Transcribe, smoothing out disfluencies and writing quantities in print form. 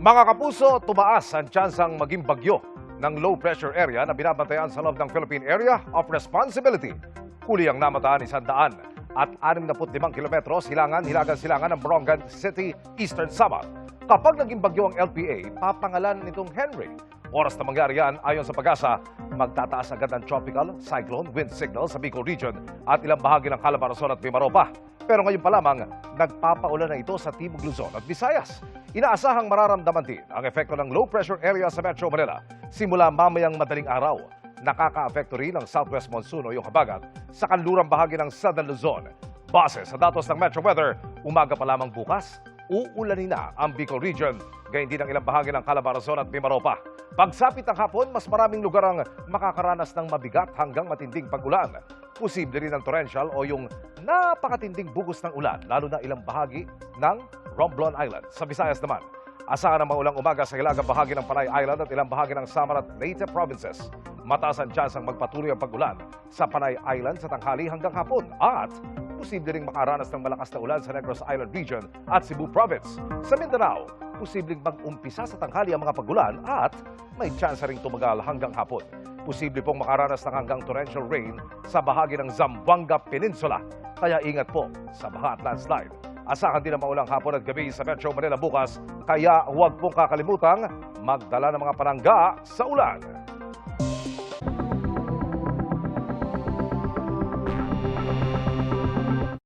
Mga kapuso, tumaas ang tsansang maging bagyo ng low pressure area na binabantayan sa loob ng Philippine Area of Responsibility. Huli ang namataan 100 at 65 kilometros hilagan-silangan ng Borongan City, Eastern Samar. Kapag naging bagyo ang LPA, papangalan nitong Henry. Oras na mangyari yan, ayon sa Pag-asa, magtataas agad ng tropical cyclone wind signal sa Bicol Region at ilang bahagi ng Calabarzon at Mimaropa. Pero ngayon pa lamang, nagpapaulan na ito sa Timog Luzon at Visayas. Inaasahang mararamdaman din ang epekto ng low pressure area sa Metro Manila. Simula mamayang madaling araw, nakaka-apekto rin ang southwest monsoon o yung habagat sa kanlurang bahagi ng Southern Luzon. Base sa datos ng Metro Weather, umaga pa lamang bukas, uulanin na ang Bicol Region, gayon din ang ilang bahagi ng Calabarzon at Mimaropa. Pagsapit ng hapon, mas maraming lugar ang makakaranas ng mabigat hanggang matinding pag-ulan. Posible rin ang torrential o yung napakatinding bugos ng ulan, lalo na ilang bahagi ng Romblon Island. Sa Visayas naman, asahan ang maulang umaga sa hilagang bahagi ng Panay Island at ilang bahagi ng Samar at Leyte provinces. Mataas ang tsansang magpatuloy ang pag-ulan sa Panay Island sa tanghali hanggang hapon at posible ring makaranas ng malakas na ulan sa Negros Island Region at Cebu Province. Sa Mindanao, posibleng mag-umpisa sa tanghali ang mga pag-ulan at may tsansa ring tumagal hanggang hapon. Posible pong makaranas ng hanggang torrential rain sa bahagi ng Zamboanga Peninsula. Kaya ingat po sa baha at landslide. Asahan din ang maulang hapon at gabi sa Metro Manila bukas. Kaya huwag pong kakalimutang magdala ng mga panangga sa ulan.